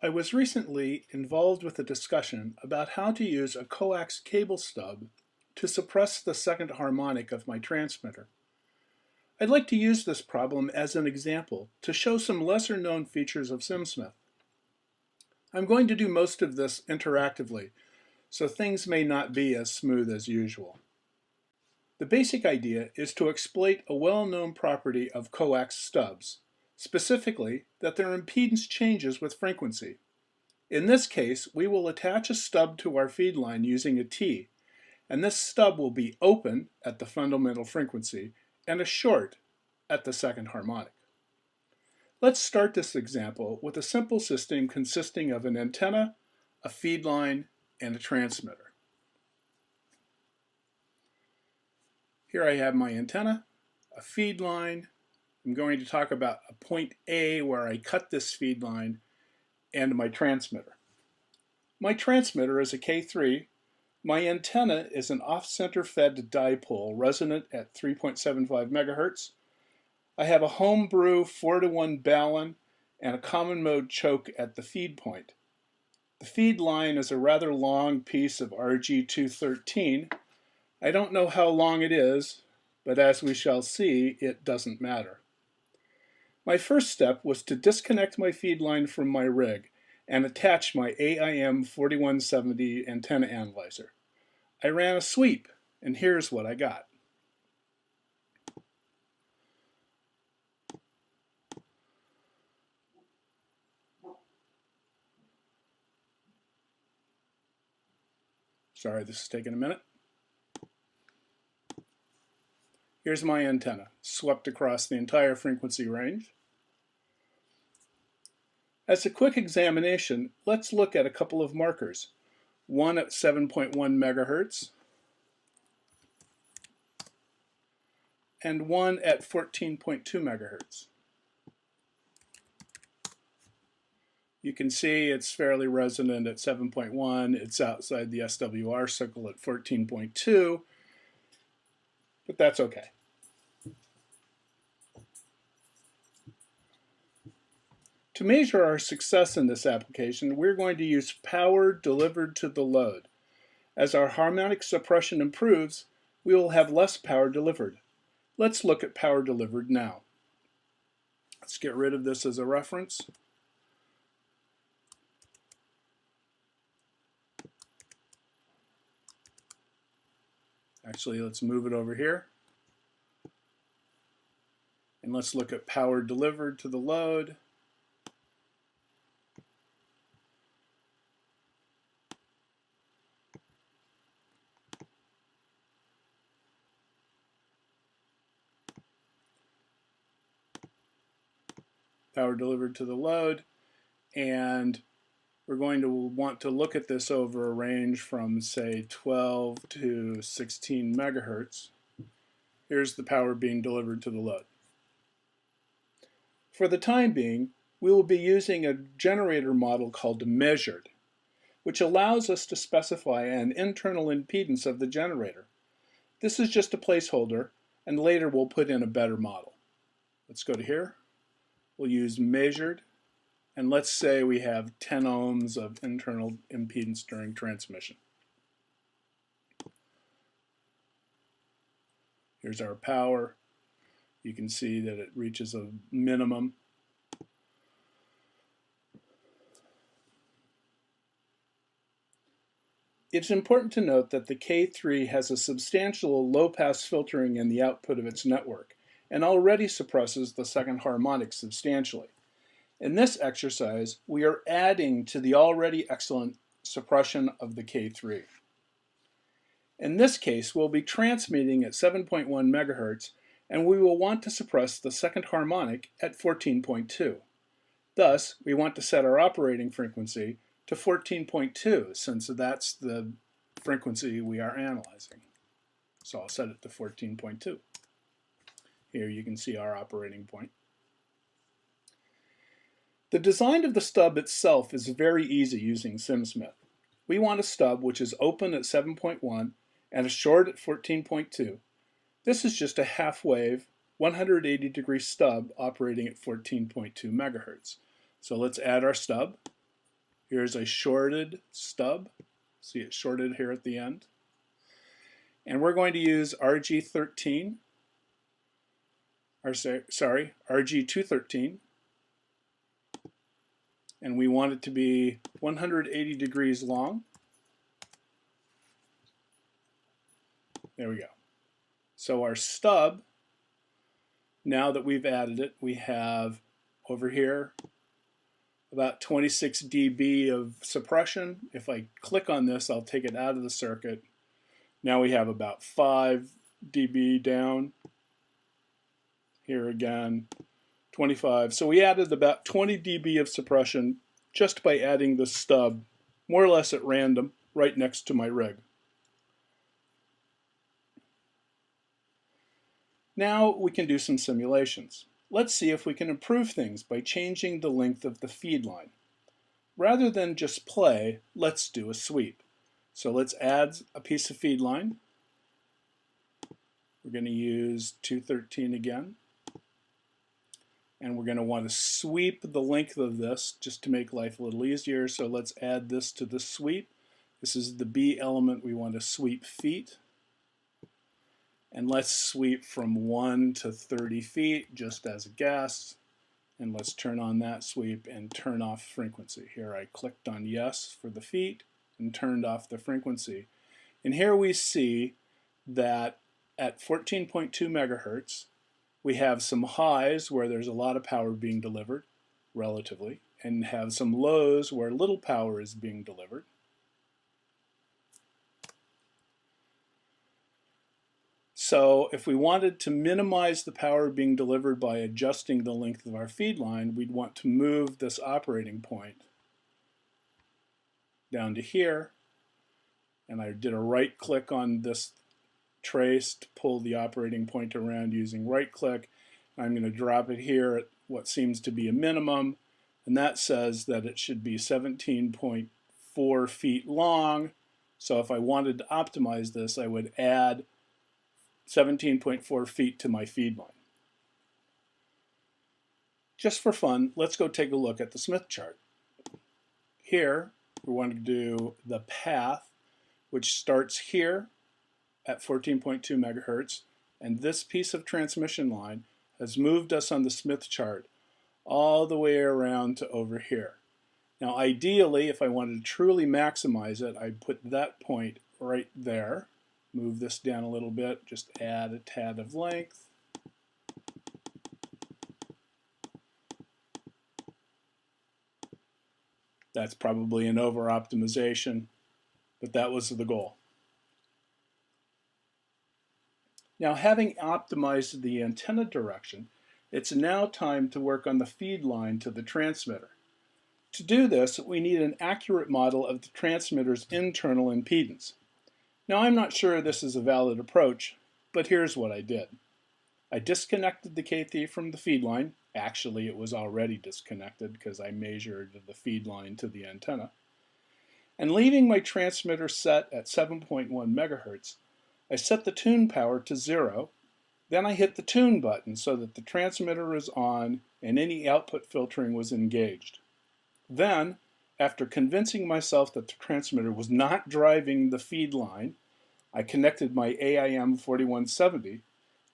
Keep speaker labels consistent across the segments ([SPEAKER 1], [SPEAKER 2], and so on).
[SPEAKER 1] I was recently involved with a discussion about how to use a coax cable stub to suppress the second harmonic of my transmitter. I'd like to use this problem as an example to show some lesser known features of SimSmith. I'm going to do most of this interactively, so things may not be as smooth as usual. The basic idea is to exploit a well-known property of coax stubs, specifically that their impedance changes with frequency. In this case, we will attach a stub to our feed line using a T, and this stub will be open at the fundamental frequency and a short at the second harmonic. Let's start this example with a simple system consisting of an antenna, a feed line, and a transmitter. Here I have my antenna, a feed line. I'm going to talk about a point A where I cut this feed line, and my transmitter. My transmitter is a K3. My antenna is an off-center fed dipole resonant at 3.75 megahertz. I have a homebrew 4-to-1 balun and a common mode choke at the feed point. The feed line is a rather long piece of RG213. I don't know how long it is, but as we shall see, it doesn't matter. My first step was to disconnect my feed line from my rig and attach my AIM 4170 antenna analyzer. I ran a sweep, and here's what I got. Sorry, this is taking a minute. Here's my antenna, swept across the entire frequency range. As a quick examination, let's look at a couple of markers. One at 7.1 megahertz and one at 14.2 megahertz. You can see it's fairly resonant at 7.1. It's outside the SWR circle at 14.2, but that's okay. To measure our success in this application, we're going to use power delivered to the load. As our harmonic suppression improves, we will have less power delivered. Let's look at power delivered now. Let's get rid of this as a reference. Actually, let's move it over here. And let's look at power delivered to the load. Power delivered to the load, and we're going to want to look at this over a range from, say, 12 to 16 megahertz. Here's the power being delivered to the load. For the time being, we will be using a generator model called measured, which allows us to specify an internal impedance of the generator. This is just a placeholder, and later we'll put in a better model. Let's go to here. We'll use measured, and let's say we have 10 ohms of internal impedance during transmission. Here's our power. You can see that it reaches a minimum. It's important to note that the K3 has a substantial low-pass filtering in the output of its network and already suppresses the second harmonic substantially. In this exercise, we are adding to the already excellent suppression of the K3. In this case, we'll be transmitting at 7.1 megahertz, and we will want to suppress the second harmonic at 14.2. Thus, we want to set our operating frequency to 14.2, since that's the frequency we are analyzing. So I'll set it to 14.2. Here you can see our operating point. The design of the stub itself is very easy using SimSmith. We want a stub which is open at 7.1 and a short at 14.2. This is just a half-wave, 180-degree stub operating at 14.2 megahertz. So let's add our stub. Here's a shorted stub. See it shorted here at the end. And we're going to use RG13, or sorry, RG213. And we want it to be 180 degrees long. There we go. So our stub, now that we've added it, we have over here about 26 dB of suppression. If I click on this, I'll take it out of the circuit. Now we have about 5 dB down. Here again, 25. So we added about 20 dB of suppression just by adding the stub, more or less at random, right next to my rig. Now we can do some simulations. Let's see if we can improve things by changing the length of the feed line. Rather than just play, let's do a sweep. So let's add a piece of feed line. We're going to use 213 again. And we're going to want to sweep the length of this just to make life a little easier. So let's add this to the sweep. This is the B element. We want to sweep feet. And let's sweep from 1 to 30 feet just as a guess. And let's turn on that sweep and turn off frequency. Here I clicked on yes for the feet and turned off the frequency. And here we see that at 14.2 megahertz, we have some highs where there's a lot of power being delivered, relatively, and have some lows where little power is being delivered. So if we wanted to minimize the power being delivered by adjusting the length of our feed line, we'd want to move this operating point down to here. And I did a right click on this trace to pull the operating point around using right click. I'm going to drop it here at what seems to be a minimum, and that says that it should be 17.4 feet long. So if I wanted to optimize this, I would add 17.4 feet to my feed line. Just for fun, let's go take a look at the Smith chart. Here, we want to do the path, which starts here at 14.2 megahertz, and this piece of transmission line has moved us on the Smith chart all the way around to over here. Now ideally, if I wanted to truly maximize it, I'd put that point right there. Move this down a little bit, just add a tad of length. That's probably an over-optimization, but that was the goal. Now, having optimized the antenna direction, it's now time to work on the feed line to the transmitter. To do this, we need an accurate model of the transmitter's internal impedance. Now, I'm not sure this is a valid approach, but here's what I did. I disconnected the KT from the feed line. Actually, it was already disconnected because I measured the feed line to the antenna. And leaving my transmitter set at 7.1 megahertz, I set the tune power to 0. Then I hit the tune button so that the transmitter was on and any output filtering was engaged. Then, after convincing myself that the transmitter was not driving the feed line, I connected my AIM 4170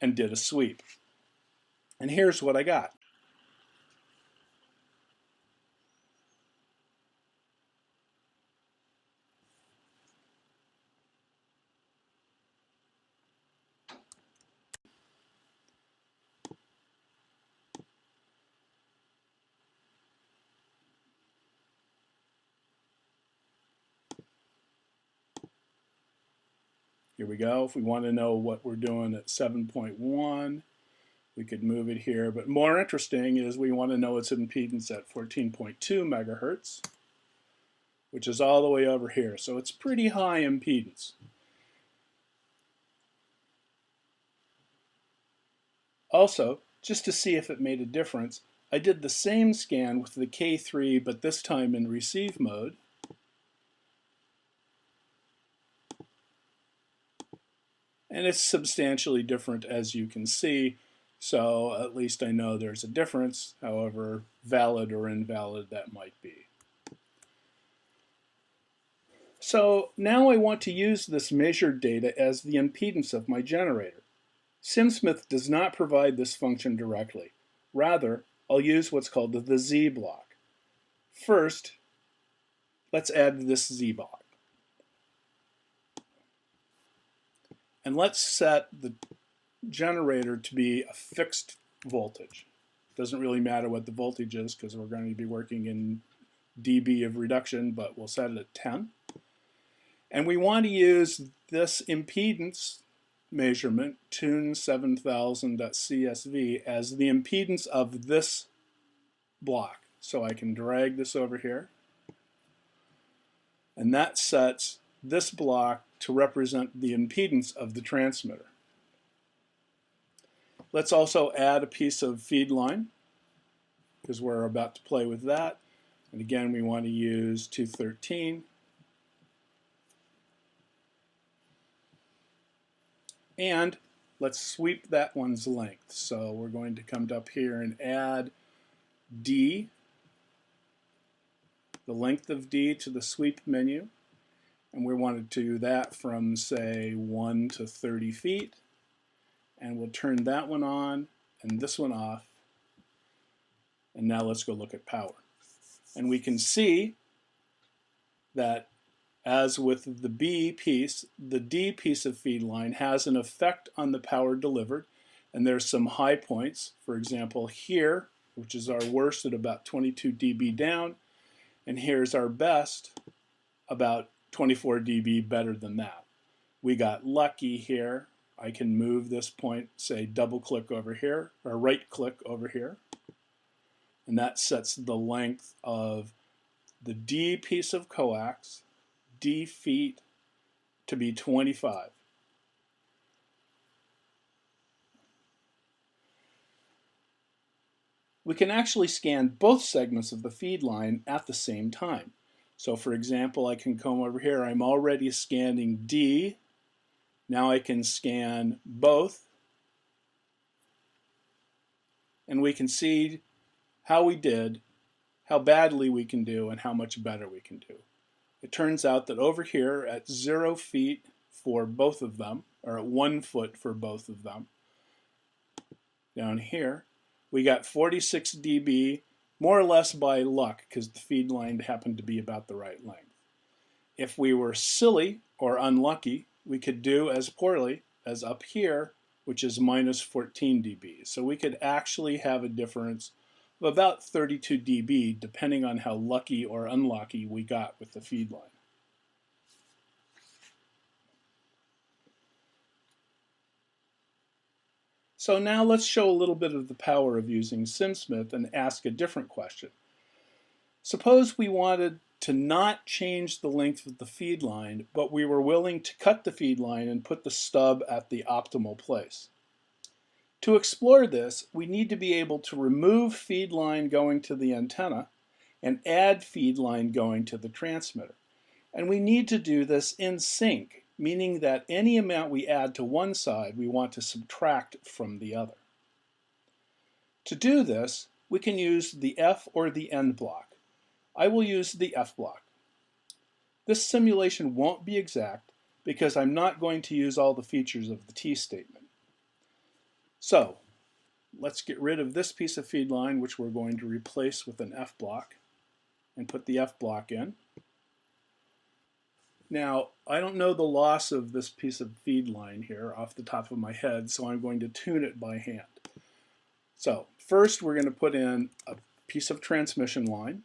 [SPEAKER 1] and did a sweep. And here's what I got. Here we go. If we want to know what we're doing at 7.1, we could move it here. But more interesting is we want to know its impedance at 14.2 megahertz, which is all the way over here. So it's pretty high impedance. Also, just to see if it made a difference, I did the same scan with the K3, but this time in receive mode. And it's substantially different, as you can see, so at least I know there's a difference, however valid or invalid that might be. So now I want to use this measured data as the impedance of my generator. SimSmith does not provide this function directly. Rather, I'll use what's called the Z block. First, let's add this Z block. And let's set the generator to be a fixed voltage. Doesn't really matter what the voltage is because we're going to be working in dB of reduction, but we'll set it at 10. And we want to use this impedance measurement, tune 7000.CSV, as the impedance of this block. So I can drag this over here. And that sets this block to represent the impedance of the transmitter. Let's also add a piece of feed line because we're about to play with that. And again, we want to use 213. And let's sweep that one's length. So we're going to come up here and add D, the length of D to the sweep menu. And we want to do that from, say, 1 to 30 feet. And we'll turn that one on and this one off. And now let's go look at power. And we can see that as with the B piece, the D piece of feed line has an effect on the power delivered. And there's some high points. For example, here, which is our worst at about 22 dB down. And here's our best, about 24 dB better than that. We got lucky here. I can move this point, say double click over here, or right click over here. And that sets the length of the D piece of coax, D feet, to be 25. We can actually scan both segments of the feed line at the same time. So for example, I can come over here. I'm already scanning D. Now I can scan both. And we can see how we did, how badly we can do, and how much better we can do. It turns out that over here at 0 feet for both of them, or at 1 foot for both of them, down here, we got 46 dB, more or less by luck, because the feed line happened to be about the right length. If we were silly or unlucky, we could do as poorly as up here, which is minus 14 dB. So we could actually have a difference of about 32 dB, depending on how lucky or unlucky we got with the feed line. So now let's show a little bit of the power of using SimSmith and ask a different question. Suppose we wanted to not change the length of the feed line, but we were willing to cut the feed line and put the stub at the optimal place. To explore this, we need to be able to remove feed line going to the antenna and add feed line going to the transmitter. And we need to do this in sync, meaning that any amount we add to one side, we want to subtract from the other. To do this, we can use the F or the N block. I will use the F block. This simulation won't be exact because I'm not going to use all the features of the T statement. So let's get rid of this piece of feed line, which we're going to replace with an F block, and put the F block in. Now, I don't know the loss of this piece of feed line here off the top of my head, so I'm going to tune it by hand. So first we're going to put in a piece of transmission line.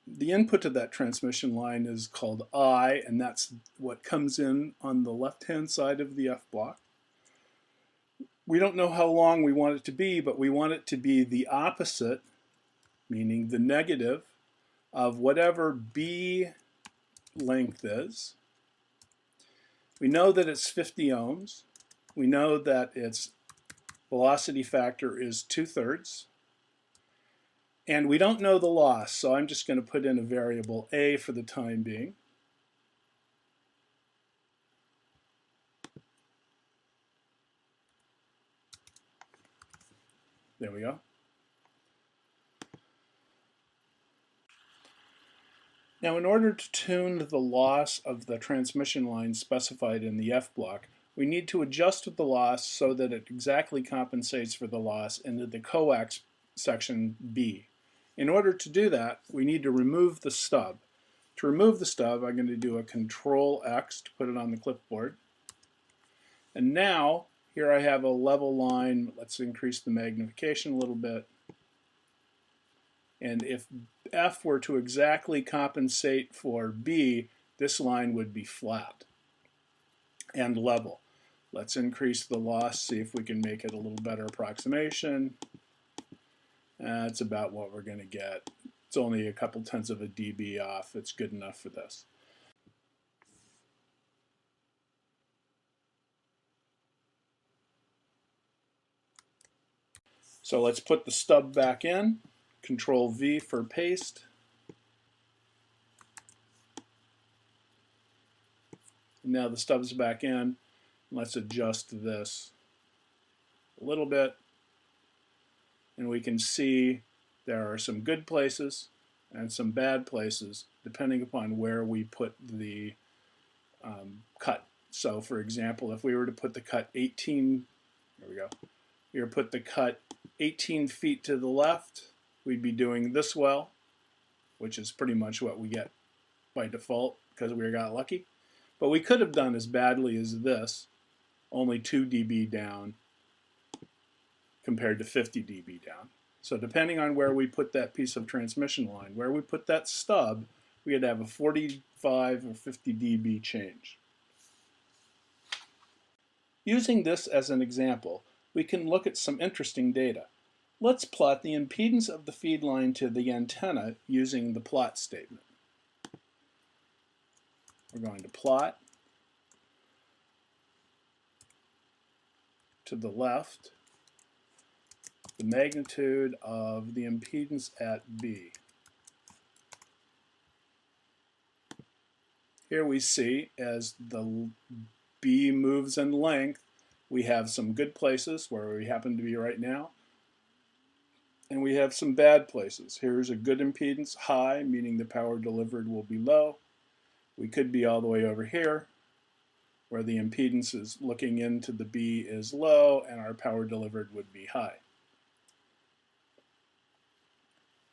[SPEAKER 1] The input to that transmission line is called I, and that's what comes in on the left-hand side of the F block. We don't know how long we want it to be, but we want it to be the opposite, meaning the negative, of whatever B length is. We know that it's 50 ohms. We know that its velocity factor is 2/3. And we don't know the loss, so I'm just going to put in a variable A for the time being. There we go. Now, in order to tune the loss of the transmission line specified in the F block, we need to adjust the loss so that it exactly compensates for the loss into the coax section B. In order to do that, we need to remove the stub. To remove the stub, I'm going to do a Control X to put it on the clipboard. And now, here I have a level line. Let's increase the magnification a little bit. And if F were to exactly compensate for B, this line would be flat and level. Let's increase the loss, see if we can make it a little better approximation. That's about what we're going to get. It's only a couple tenths of a dB off. It's good enough for this. So let's put the stub back in. Control V for paste. Now the stub's back in. Let's adjust this a little bit. And we can see there are some good places and some bad places depending upon where we put the cut. So for example, if we were to put the cut 18, there we go, we were to put the cut 18 feet to the left, we'd be doing this well, which is pretty much what we get by default because we got lucky. But we could have done as badly as this, only 2 dB down compared to 50 dB down. So depending on where we put that piece of transmission line, where we put that stub, we would have a 45 or 50 dB change. Using this as an example, we can look at some interesting data. Let's plot the impedance of the feed line to the antenna using the plot statement. We're going to plot to the left the magnitude of the impedance at B. Here we see as the B moves in length, we have some good places where we happen to be right now, and we have some bad places. Here's a good impedance, high, meaning the power delivered will be low. We could be all the way over here, where the impedance is looking into the B is low, and our power delivered would be high.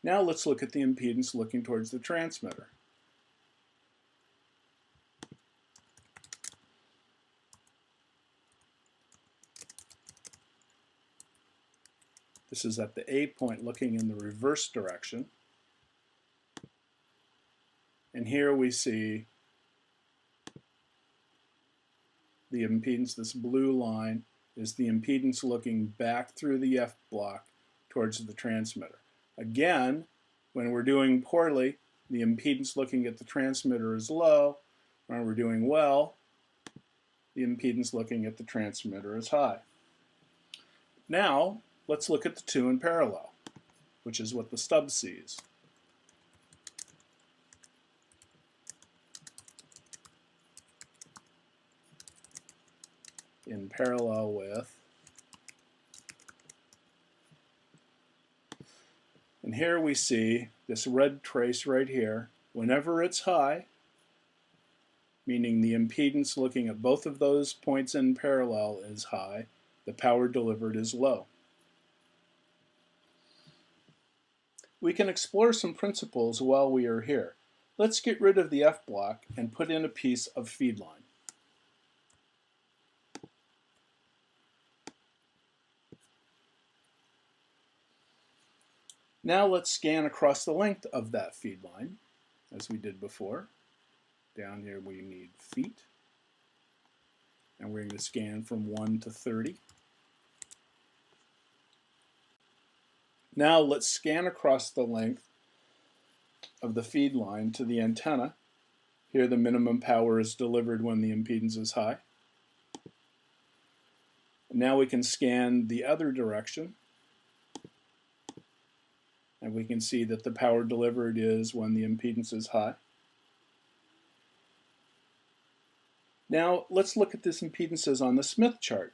[SPEAKER 1] Now let's look at the impedance looking towards the transmitter. This is at the A point looking in the reverse direction. And here we see the impedance, this blue line is the impedance looking back through the F block towards the transmitter. Again, when we're doing poorly, the impedance looking at the transmitter is low. When we're doing well, the impedance looking at the transmitter is high. Now, let's look at the two in parallel, which is what the stub sees. In parallel with, and here we see this red trace right here. Whenever it's high, meaning the impedance looking at both of those points in parallel is high, the power delivered is low. We can explore some principles while we are here. Let's get rid of the F block and put in a piece of feed line. Now let's scan across the length of that feed line, as we did before. Down here we need feet. And we're going to scan from 1 to 30. Now let's scan across the length of the feed line to the antenna. Here the minimum power is delivered when the impedance is high. Now we can scan the other direction. And we can see that the power delivered is when the impedance is high. Now let's look at these impedances on the Smith chart.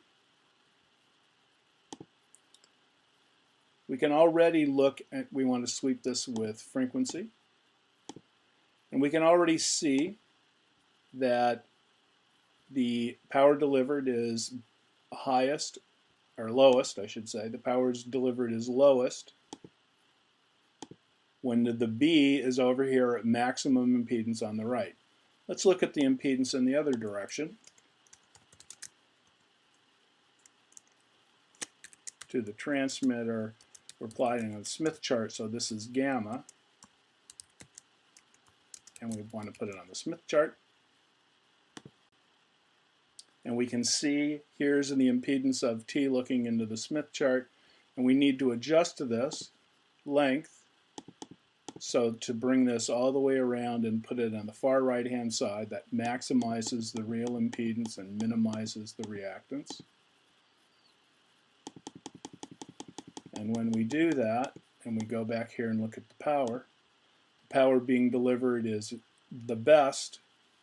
[SPEAKER 1] We can already look at, we want to sweep this with frequency. And we can already see that the power delivered is highest, or lowest, I should say. The power delivered is lowest when the B is over here at maximum impedance on the right. Let's look at the impedance in the other direction. To the transmitter, we're plotting on the Smith chart, so this is gamma. And we want to put it on the Smith chart. And we can see here's the impedance of T looking into the Smith chart. And we need to adjust to this length, so to bring this all the way around and put it on the far right hand side, that maximizes the real impedance and minimizes the reactance. And when we do that, and we go back here and look at the power being delivered is the best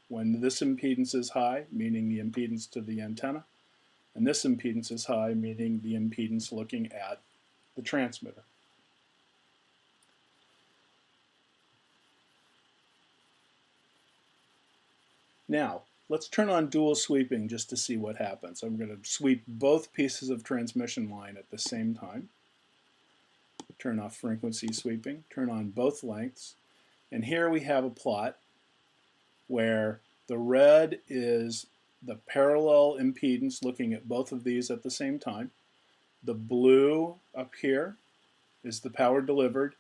[SPEAKER 1] when this impedance is high, meaning the impedance to the antenna, and this impedance is high, meaning the impedance looking at the transmitter. Now, let's turn on dual sweeping just to see what happens. I'm going to sweep both pieces of transmission line at the same time. Turn off frequency sweeping, turn on both lengths, and here we have a plot where the red is the parallel impedance looking at both of these at the same time. The blue up here is the power delivered,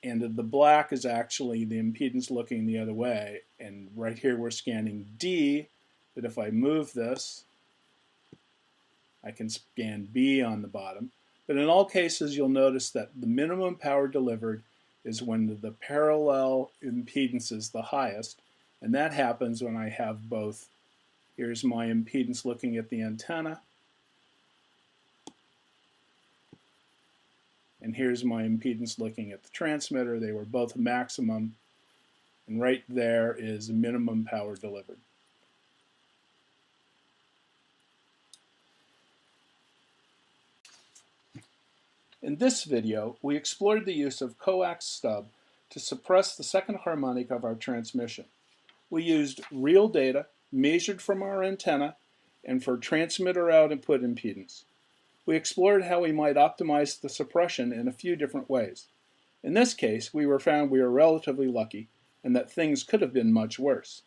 [SPEAKER 1] and the black is actually the impedance looking the other way. And right here we're scanning D, but if I move this, I can scan B on the bottom. But in all cases, you'll notice that the minimum power delivered is when the parallel impedance is the highest, and that happens when I have both. Here's my impedance looking at the antenna, and here's my impedance looking at the transmitter. They were both maximum, and right there is minimum power delivered. In this video, we explored the use of coax stub to suppress the second harmonic of our transmission. We used real data measured from our antenna and for transmitter output impedance. We explored how we might optimize the suppression in a few different ways. In this case, we found we were relatively lucky and that things could have been much worse.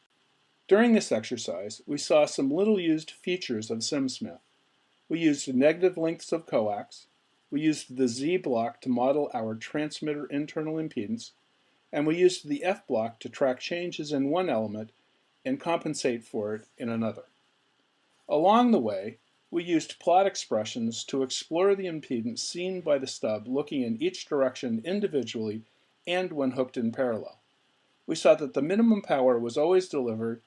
[SPEAKER 1] During this exercise, we saw some little used features of SimSmith. We used negative lengths of coax. We used the Z block to model our transmitter internal impedance, and we used the F block to track changes in one element and compensate for it in another. Along the way, we used plot expressions to explore the impedance seen by the stub looking in each direction individually and when hooked in parallel. We saw that the minimum power was always delivered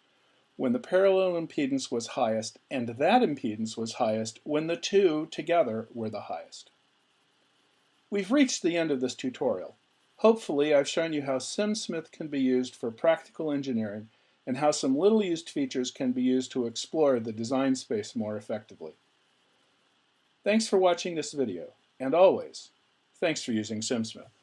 [SPEAKER 1] when the parallel impedance was highest, and that impedance was highest when the two together were the highest. We've reached the end of this tutorial. Hopefully, I've shown you how SimSmith can be used for practical engineering and how some little used features can be used to explore the design space more effectively. Thanks for watching this video, and always, thanks for using SimSmith.